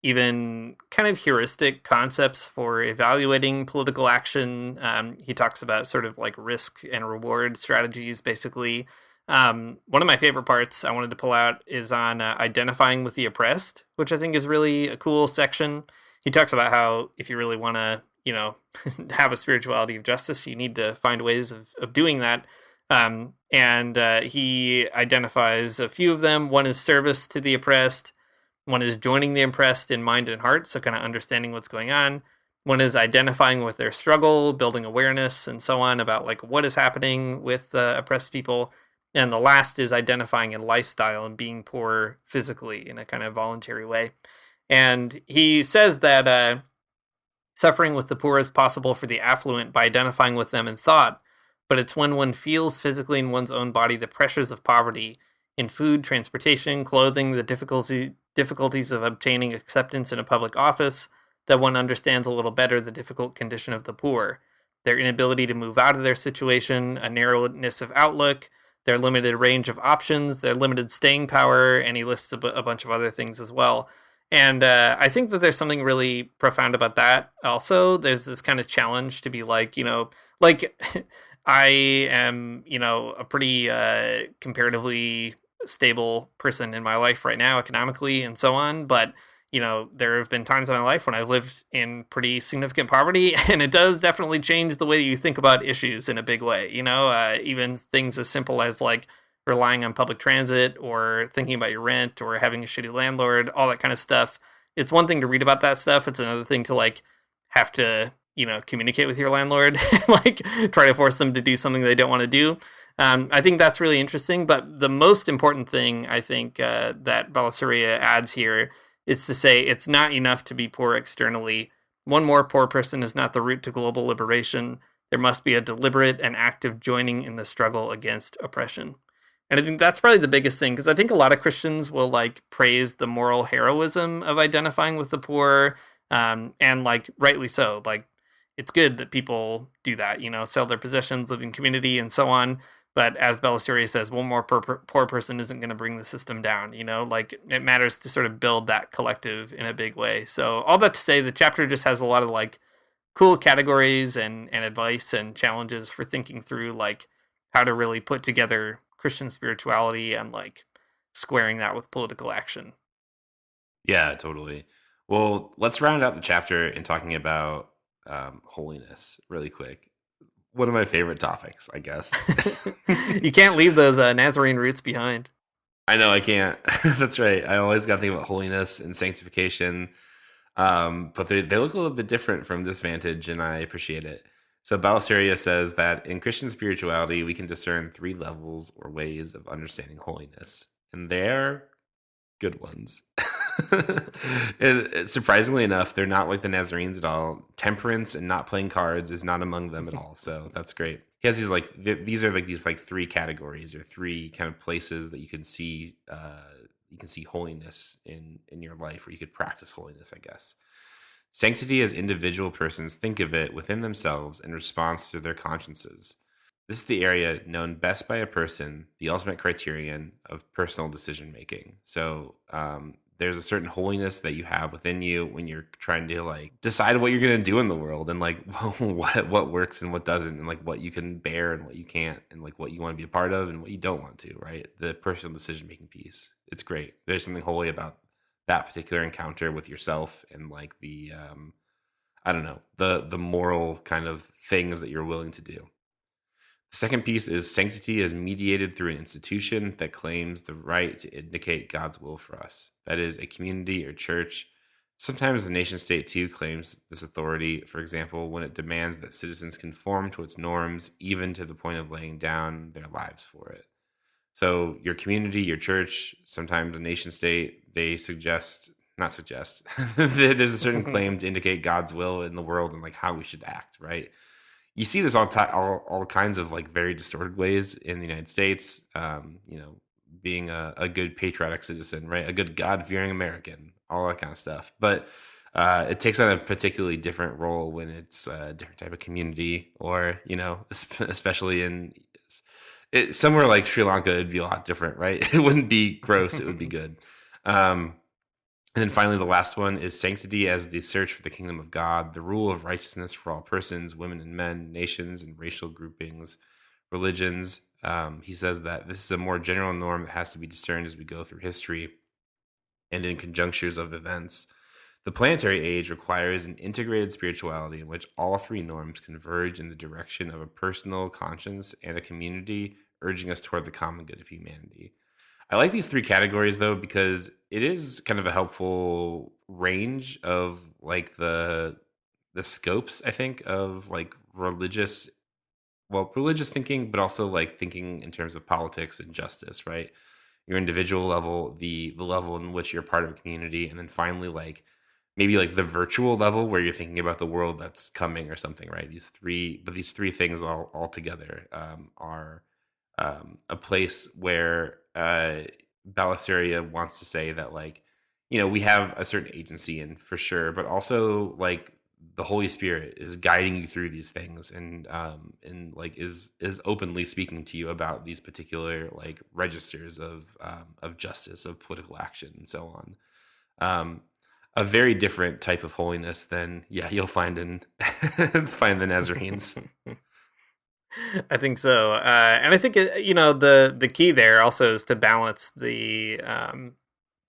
even kind of heuristic concepts for evaluating political action. He talks about sort of like risk and reward strategies, basically. One of my favorite parts I wanted to pull out is on identifying with the oppressed, which I think is really a cool section. He talks about how if you really want to, have a spirituality of justice, you need to find ways of doing that. And he identifies a few of them. One is service to the oppressed. One is joining the oppressed in mind and heart, so kind of understanding what's going on. One is identifying with their struggle, building awareness, and so on about like what is happening with oppressed people. And the last is identifying in lifestyle and being poor physically in a kind of voluntary way. And he says that suffering with the poor is possible for the affluent by identifying with them in thought, but it's when one feels physically in one's own body the pressures of poverty in food, transportation, clothing, the difficulties of obtaining acceptance in a public office, that one understands a little better the difficult condition of the poor, their inability to move out of their situation, a narrowness of outlook, their limited range of options, their limited staying power, and he lists a bunch of other things as well. And I think that there's something really profound about that. Also, there's this kind of challenge to be like, like I am, a pretty comparatively stable person in my life right now, economically and so on. But, there have been times in my life when I've lived in pretty significant poverty, and it does definitely change the way you think about issues in a big way. Even things as simple as like relying on public transit or thinking about your rent or having a shitty landlord, all that kind of stuff. It's one thing to read about that stuff. It's another thing to like have to, communicate with your landlord, like try to force them to do something they don't want to do. I think that's really interesting. But the most important thing I think that Balasuriya adds here is to say it's not enough to be poor externally. One more poor person is not the route to global liberation. There must be a deliberate and active joining in the struggle against oppression. And I think that's probably the biggest thing, because I think a lot of Christians will like praise the moral heroism of identifying with the poor, and like rightly so. Like it's good that people do that, sell their possessions, live in community, and so on. But as Balasuriya says, one more poor person isn't going to bring the system down. Like it matters to sort of build that collective in a big way. So all that to say, the chapter just has a lot of like cool categories and advice and challenges for thinking through like how to really put together Christian spirituality and like squaring that with political action. Yeah, totally. Well, let's round out the chapter in talking about holiness really quick. One of my favorite topics, I guess. You can't leave those Nazarene roots behind. I know I can't. That's right. I always got to think about holiness and sanctification. But they look a little bit different from this vantage, and I appreciate it. So Balasuriya says that in Christian spirituality, we can discern 3 levels or ways of understanding holiness, and they're good ones. And surprisingly enough, they're not like the Nazarenes at all. Temperance and not playing cards is not among them at all. So that's great. He has these like these are like these like 3 categories or 3 kind of places that you can see holiness in your life, or you could practice holiness, I guess. Sanctity as individual persons think of it within themselves in response to their consciences. This is the area known best by a person, the ultimate criterion of personal decision making. So there's a certain holiness that you have within you when you're trying to like decide what you're going to do in the world, and like what works and what doesn't, and like what you can bear and what you can't, and like what you want to be a part of and what you don't want to, right? The personal decision making piece. It's great. There's something holy about that particular encounter with yourself and like the I don't know, the moral kind of things that you're willing to do. The second piece is sanctity is mediated through an institution that claims the right to indicate God's will for us. That is, a community or church. Sometimes the nation state too claims this authority, for example, when it demands that citizens conform to its norms, even to the point of laying down their lives for it. So your community, your church, sometimes a nation state, they not suggest, there's a certain claim to indicate God's will in the world and like how we should act, right? You see this all kinds of like very distorted ways in the United States, being a good patriotic citizen, right? A good God-fearing American, all that kind of stuff. But it takes on a particularly different role when it's a different type of community, or, especially in somewhere like Sri Lanka, it'd be a lot different, right? It wouldn't be gross. It would be good. And then finally, the last one is sanctity as the search for the kingdom of God, the rule of righteousness for all persons, women and men, nations and racial groupings, religions. He says that this is a more general norm that has to be discerned as we go through history and in conjunctures of events. The planetary age requires an integrated spirituality in which all three norms converge in the direction of a personal conscience and a community, urging us toward the common good of humanity. I like these three categories, though, because it is kind of a helpful range of like the scopes, I think, of like religious thinking, but also like thinking in terms of politics and justice, right? Your individual level, the level in which you're part of a community, and then finally like maybe like the virtual level where you're thinking about the world that's coming or something, right? These three things all together are a place where Balasuriya wants to say that, like, we have a certain agency in, for sure, but also like the Holy Spirit is guiding you through these things, and like is openly speaking to you about these particular like registers of justice, of political action, and so on. A very different type of holiness than you'll find in find the Nazarenes. I think so, and I think the key there also is to balance the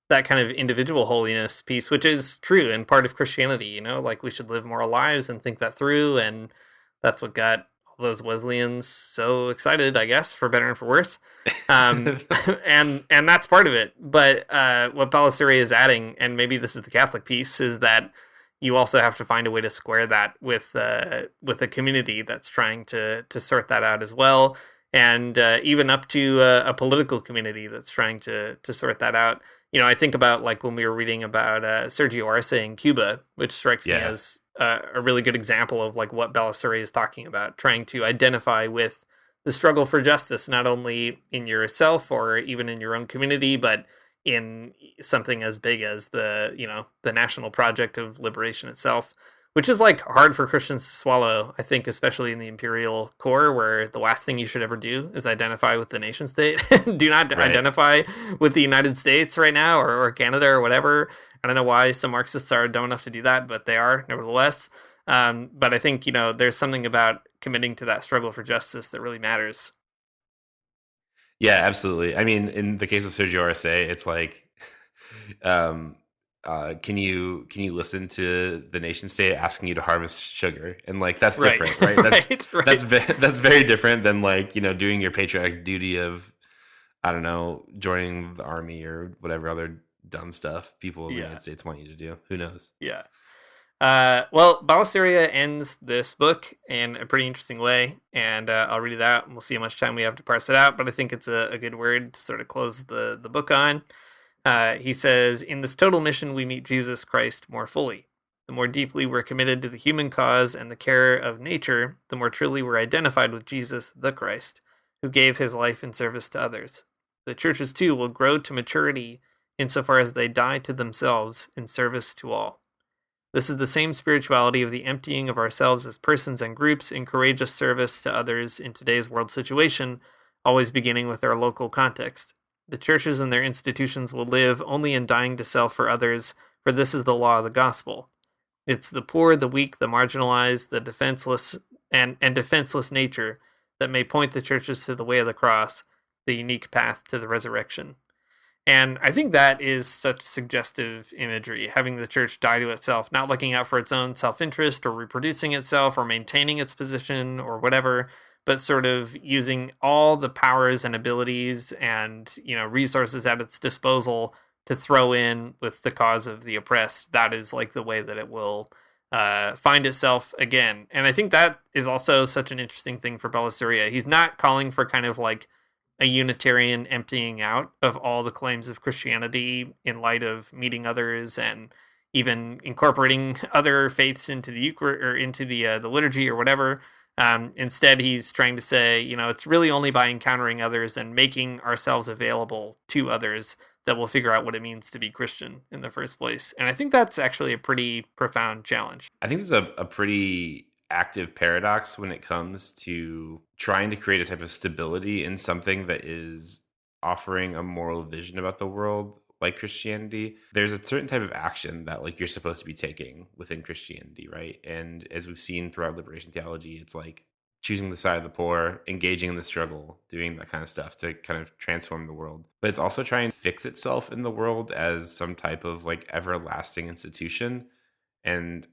that kind of individual holiness piece, which is true and part of Christianity. Like we should live moral lives and think that through, and that's what got all those Wesleyans so excited, I guess, for better and for worse. And that's part of it. But what Balasuriya is adding, and maybe this is the Catholic piece, is that you also have to find a way to square that with a community that's trying to sort that out as well, and even up to a political community that's trying to sort that out. I think about like when we were reading about Sergio Arce in Cuba, which strikes me as a really good example of like what Balasuriya is talking about, trying to identify with the struggle for justice, not only in yourself or even in your own community, but in something as big as the national project of liberation itself, which is like hard for Christians to swallow, I think, especially in the imperial core, where the last thing you should ever do is identify with the nation state. Do not identify with the United States right now, or Canada or whatever. I don't know why some Marxists are dumb enough to do that, but they are nevertheless. But I think, there's something about committing to that struggle for justice that really matters. Yeah, absolutely. I mean, in the case of Sergio Arce, it's like, can you listen to the nation state asking you to harvest sugar? And like, that's different, right? That's very different than like, doing your patriotic duty of, I don't know, joining the army or whatever other dumb stuff people in the United States want you to do. Who knows? Yeah. Well, Balasuriya ends this book in a pretty interesting way, and I'll read it out, and we'll see how much time we have to parse it out, but I think it's a good word to sort of close the book on. He says, in this total mission, we meet Jesus Christ more fully. The more deeply we're committed to the human cause and the care of nature, the more truly we're identified with Jesus, the Christ, who gave his life in service to others. The churches, too, will grow to maturity insofar as they die to themselves in service to all. This is the same spirituality of the emptying of ourselves as persons and groups in courageous service to others in today's world situation, always beginning with our local context. The churches and their institutions will live only in dying to self for others, for this is the law of the gospel. It's the poor, the weak, the marginalized, the defenseless, and defenseless nature that may point the churches to the way of the cross, the unique path to the resurrection. And I think that is such suggestive imagery, having the church die to itself, not looking out for its own self-interest or reproducing itself or maintaining its position or whatever, but sort of using all the powers and abilities and, resources at its disposal to throw in with the cause of the oppressed. That is like the way that it will find itself again. And I think that is also such an interesting thing for Balasuriya. He's not calling for kind of like a Unitarian emptying out of all the claims of Christianity in light of meeting others and even incorporating other faiths into the or into the liturgy or whatever. Instead, he's trying to say, it's really only by encountering others and making ourselves available to others that we'll figure out what it means to be Christian in the first place. And I think that's actually a pretty profound challenge. I think there's a pretty active paradox when it comes to trying to create a type of stability in something that is offering a moral vision about the world like Christianity. There's a certain type of action that like you're supposed to be taking within Christianity, right? And as we've seen throughout liberation theology, it's like choosing the side of the poor, engaging in the struggle, doing that kind of stuff to kind of transform the world. But it's also trying to fix itself in the world as some type of like everlasting institution. And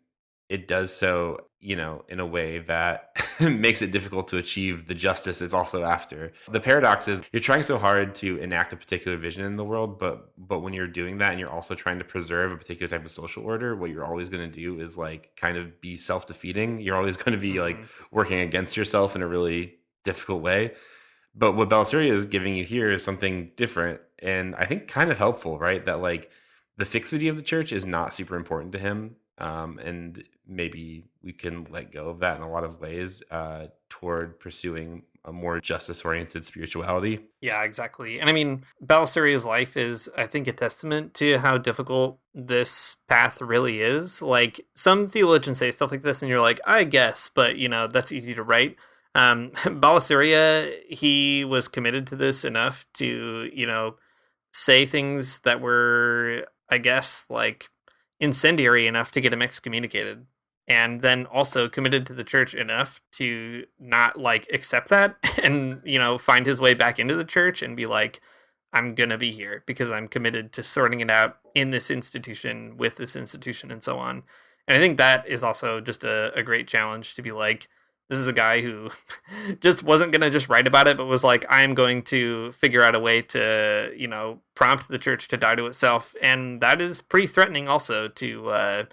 it does so, in a way that makes it difficult to achieve the justice it's also after. The paradox is you're trying so hard to enact a particular vision in the world, but when you're doing that and you're also trying to preserve a particular type of social order, what you're always going to do is like kind of be self-defeating. You're always going to be like working against yourself in a really difficult way. But what Balasuriya is giving you here is something different and I think kind of helpful, right? That like the fixity of the church is not super important to him. And maybe we can let go of that in a lot of ways toward pursuing a more justice-oriented spirituality. Yeah, exactly. And I mean, Balasuriya's life is, I think, a testament to how difficult this path really is. Like, some theologians say stuff like this, and you're like, I guess, but, that's easy to write. Balasuriya, he was committed to this enough to, say things that were, I guess, like, incendiary enough to get him excommunicated, and then also committed to the church enough to not like accept that and find his way back into the church and be like, I'm gonna be here because I'm committed to sorting it out in this institution with this institution and so on. And I think that is also just a great challenge to be like, this is a guy who just wasn't going to just write about it, but was like, I'm going to figure out a way to, prompt the church to die to itself. And that is pretty threatening also to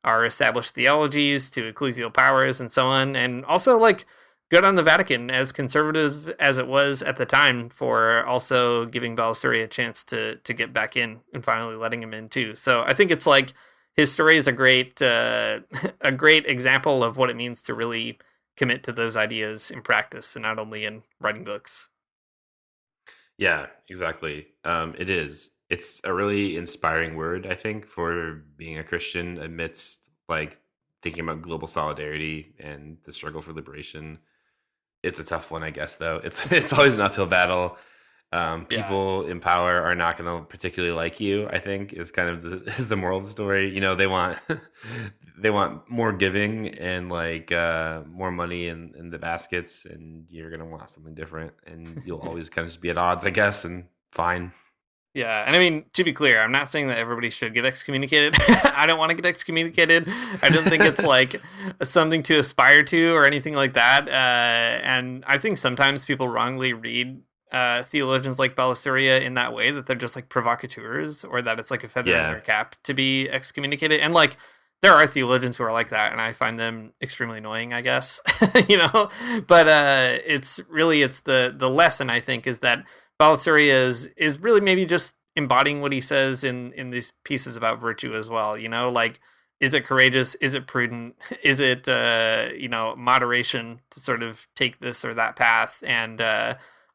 our established theologies, to ecclesial powers and so on. And also like good on the Vatican, as conservative as it was at the time, for also giving Balasuriya a chance to get back in and finally letting him in too. So I think it's like his story is a great example of what it means to really commit to those ideas in practice and not only in writing books. Yeah, exactly. It is. It's a really inspiring word, I think, for being a Christian amidst like thinking about global solidarity and the struggle for liberation. It's a tough one, I guess, though. It's always an uphill battle. People in power are not going to particularly like you, I think, is kind of the moral of the story. They want more giving and like more money in the baskets, and you're going to want something different, and you'll always kind of just be at odds, I guess, and fine. Yeah, and I mean, to be clear, I'm not saying that everybody should get excommunicated. I don't want to get excommunicated. I don't think it's like something to aspire to or anything like that. And I think sometimes people wrongly read theologians like Balasuriya in that way, that they're just like provocateurs, or that it's like a feather in their cap to be excommunicated. And like, there are theologians who are like that, and I find them extremely annoying, I guess, but it's the lesson, I think, is that Balasuriya is really maybe just embodying what he says in these pieces about virtue as well. Like, is it courageous? Is it prudent? Is it, moderation to sort of take this or that path? And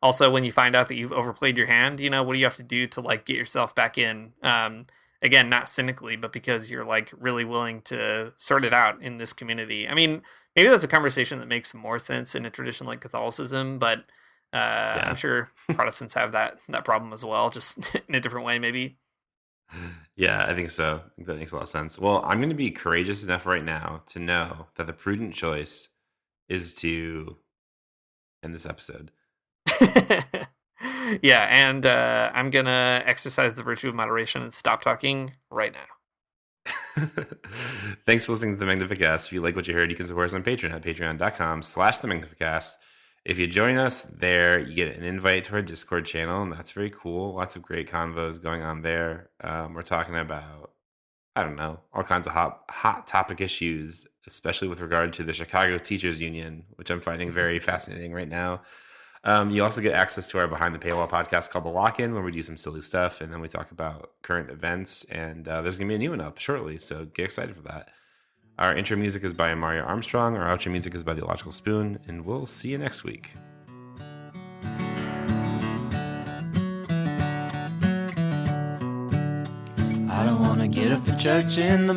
also, when you find out that you've overplayed your hand, what do you have to do to like get yourself back in? Again, not cynically, but because you're like really willing to sort it out in this community. I mean, maybe that's a conversation that makes more sense in a tradition like Catholicism, but I'm sure Protestants have that problem as well, just in a different way, maybe. Yeah, I think so. I think that makes a lot of sense. Well, I'm going to be courageous enough right now to know that the prudent choice is to end this episode. Yeah, and I'm going to exercise the virtue of moderation and stop talking right now. Thanks for listening to the Magnificast. If you like what you heard, you can support us on Patreon at patreon.com/the Magnificast. If you join us there, you get an invite to our Discord channel, and that's very cool. Lots of great convos going on there. We're talking about, I don't know, all kinds of hot topic issues, especially with regard to the Chicago Teachers Union, which I'm finding very fascinating right now. You also get access to our Behind the Paywall podcast called The Lock-In, where we do some silly stuff, and then we talk about current events, and there's going to be a new one up shortly, so get excited for that. Our intro music is by Mario Armstrong, our outro music is by The Illogical Spoon, and we'll see you next week. I don't wanna get up for church in the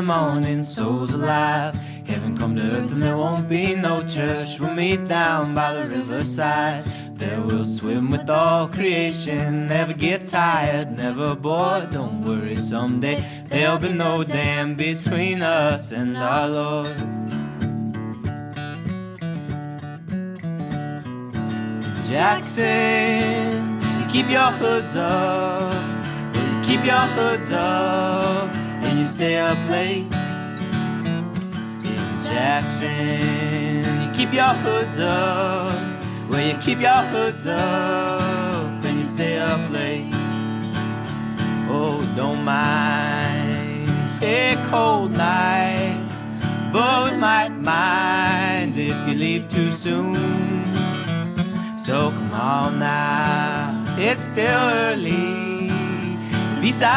morning, souls alive. Heaven come to earth and there won't be no church. We'll meet down by the riverside. There we'll swim with all creation. Never get tired, never bored. Don't worry, someday there'll be no dam between us and our Lord. Jackson, keep your hoods up. Keep your hoods up and you stay up late. In Jackson, you keep your hoods up. Well, you keep your hoods up and you stay up late. Oh, don't mind a cold night, but we might mind if you leave too soon. So come on now, it's still early. Beside